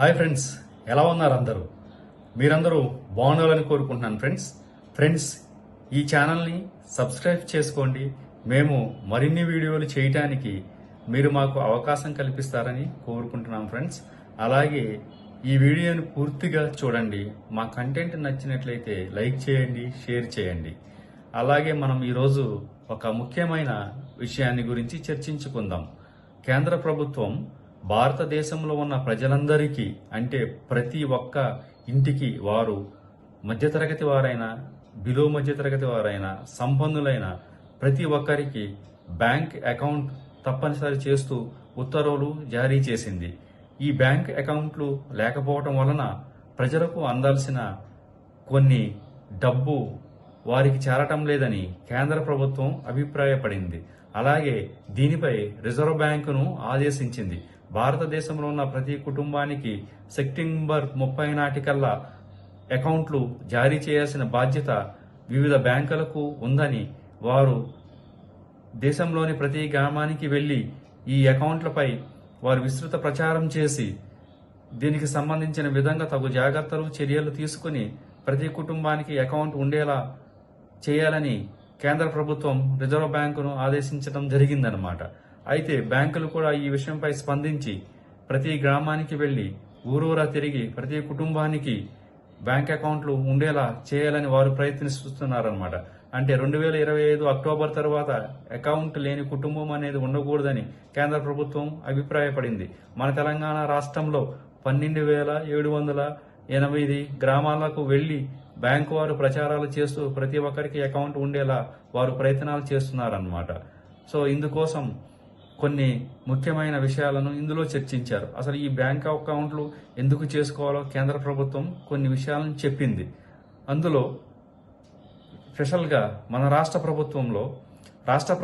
Hi friends, ఎలా ఉన్నారు అందరూ? మీరందరూ బాగుండాలని కోరుకుంటున్నాను ఫ్రెండ్స్ ఈ ఛానల్ని సబ్స్క్రైబ్ చేసుకోండి. మేము మరిన్ని వీడియోలు చేయటానికి మీరు మాకు అవకాశం కల్పిస్తారని కోరుకుంటున్నాం ఫ్రెండ్స్. అలాగే ఈ వీడియోని పూర్తిగా చూడండి. మా కంటెంట్ నచ్చినట్లయితే లైక్ చేయండి, షేర్ చేయండి. అలాగే మనం ఈరోజు ఒక ముఖ్యమైన విషయాన్ని గురించి చర్చించుకుందాం. కేంద్ర ప్రభుత్వం భారతదేశంలో ఉన్న ప్రజలందరికీ, అంటే ప్రతి ఒక్క ఇంటికి, వారు మధ్యతరగతి వారైనా, బిలో మధ్యతరగతి వారైనా, సంపన్నులైన ప్రతి ఒక్కరికి బ్యాంక్ అకౌంట్ తప్పనిసరి చేస్తూ ఉత్తర్వులు జారీ చేసింది. ఈ బ్యాంక్ అకౌంట్లు లేకపోవటం వలన ప్రజలకు అందాల్సిన కొన్ని డబ్బు వారికి చేరటం లేదని కేంద్ర ప్రభుత్వం అభిప్రాయపడింది. అలాగే దీనిపై రిజర్వ్ బ్యాంకును ఆదేశించింది. భారతదేశంలో ఉన్న ప్రతి కుటుంబానికి సెప్టెంబర్ 30 నాటికల్లా అకౌంట్లు జారీ చేయాల్సిన బాధ్యత వివిధ బ్యాంకులకు ఉందని, వారు దేశంలోని ప్రతి గ్రామానికి వెళ్లి ఈ అకౌంట్లపై వారు విస్తృత ప్రచారం చేసి దీనికి సంబంధించిన విధంగా తగు జాగ్రత్తలు, చర్యలు తీసుకుని ప్రతి కుటుంబానికి అకౌంట్ ఉండేలా చేయాలని కేంద్ర ప్రభుత్వం రిజర్వ్ బ్యాంకును ఆదేశించడం జరిగిందనమాట. అయితే బ్యాంకులు కూడా ఈ విషయంపై స్పందించి ప్రతి గ్రామానికి వెళ్లి ఊరూరా తిరిగి ప్రతి కుటుంబానికి బ్యాంక్ అకౌంట్లు ఉండేలా చేయాలని వారు ప్రయత్నిస్తున్నారన్నమాట. అంటే 2025 అక్టోబర్ తర్వాత అకౌంట్ లేని కుటుంబం అనేది ఉండకూడదని కేంద్ర ప్రభుత్వం అభిప్రాయపడింది. మన తెలంగాణ రాష్ట్రంలో 12,708 గ్రామాలకు వెళ్లి బ్యాంకు వారు ప్రచారాలు చేస్తూ ప్రతి ఒక్కరికి అకౌంట్ ఉండేలా వారు ప్రయత్నాలు చేస్తున్నారన్నమాట. సో ఇందుకోసం కొన్ని ముఖ్యమైన విషయాలను ఇందులో చర్చించారు. అసలు ఈ బ్యాంక్ అకౌంట్లు ఎందుకు చేసుకోవాలో కేంద్ర ప్రభుత్వం కొన్ని విషయాలను చెప్పింది. అందులో స్పెషల్గా మన రాష్ట్ర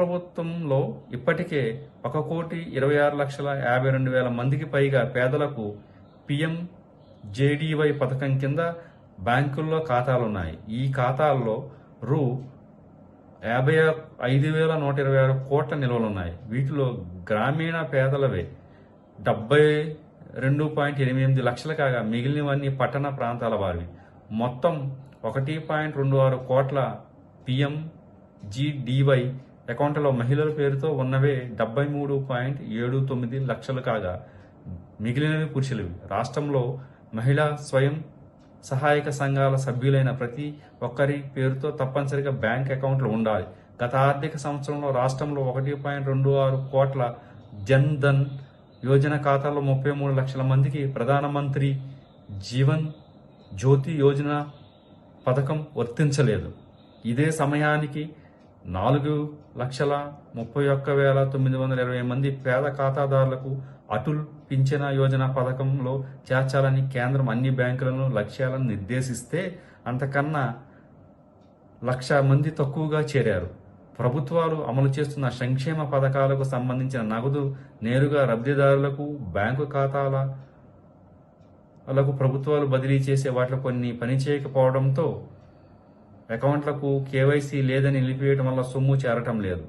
ప్రభుత్వంలో ఇప్పటికే 1,26,52,000 మందికి పైగా పేదలకు PMJDY పథకం కింద బ్యాంకుల్లో ఖాతాలున్నాయి. ఈ ఖాతాల్లో రూ. 55,126 కోట్ల నిల్వలున్నాయి. వీటిలో గ్రామీణ పేదలవే 72.88 లక్షలు కాగా మిగిలినవన్నీ పట్టణ ప్రాంతాల వారివి. మొత్తం 1.26 కోట్ల PMJDY అకౌంట్లో మహిళల పేరుతో ఉన్నవే 73.79 లక్షలు కాగా మిగిలినవి పురుషులవి. రాష్ట్రంలో మహిళా స్వయం సహాయక సంఘాల సభ్యులైన ప్రతి ఒక్కరి పేరుతో తప్పనిసరిగా బ్యాంక్ అకౌంట్లు ఉండాలి. గత ఆర్థిక సంవత్సరంలో రాష్ట్రంలో 1.26 కోట్ల జన్ ధన్ యోజన ఖాతాలో 33 లక్షల మందికి ప్రధానమంత్రి జీవన్ జ్యోతి యోజన పథకం వర్తించలేదు. ఇదే సమయానికి 4,31,920 మంది పేద ఖాతాదారులకు అటుల్ పింఛన యోజన పథకంలో చేర్చాలని కేంద్రం అన్ని బ్యాంకులను లక్ష్యాలను నిర్దేశిస్తే అంతకన్నా 1,00,000 మంది తక్కువగా చేరారు. ప్రభుత్వాలు అమలు చేస్తున్న సంక్షేమ పథకాలకు సంబంధించిన నగదు నేరుగా లబ్ధిదారులకు బ్యాంకు ఖాతాలకు ప్రభుత్వాలు బదిలీ చేసే వాటిలో కొన్ని పనిచేయకపోవడంతో అకౌంట్లకు KYC లేదని నిలిపివేయడం వల్ల సొమ్ము చేరటం లేదు.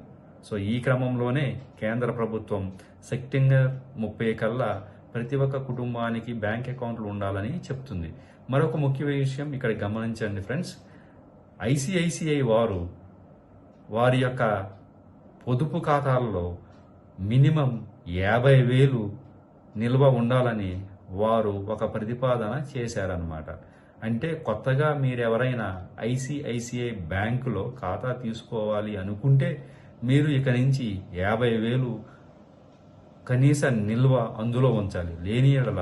సో ఈ క్రమంలోనే కేంద్ర ప్రభుత్వం సెప్టెంబర్ 30 కల్లా ప్రతి ఒక్క కుటుంబానికి బ్యాంక్ అకౌంట్లు ఉండాలని చెప్తుంది. మరొక ముఖ్య విషయం ఇక్కడ గమనించండి ఫ్రెండ్స్. ICICI వారి యొక్క పొదుపు ఖాతాల్లో మినిమం 50,000 నిల్వ ఉండాలని వారు ఒక ప్రతిపాదన చేశారన్నమాట. అంటే కొత్తగా మీరెవరైనా ICICI బ్యాంకులో ఖాతా తీసుకోవాలి అనుకుంటే మీరు ఇక నుంచి 50,000 కనీస నిల్వ అందులో ఉంచాలి. లేని యెడల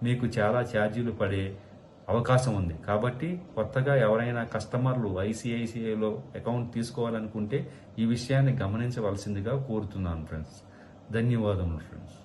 మీకు చాలా ఛార్జీలు పడే అవకాశం ఉంది. కాబట్టి కొత్తగా ఎవరైనా కస్టమర్లు ICICIలో అకౌంట్ తీసుకోవాలనుకుంటే ఈ విషయాన్ని గమనించవలసిందిగా కోరుతున్నాను ఫ్రెండ్స్. ధన్యవాదములు ఫ్రెండ్స్.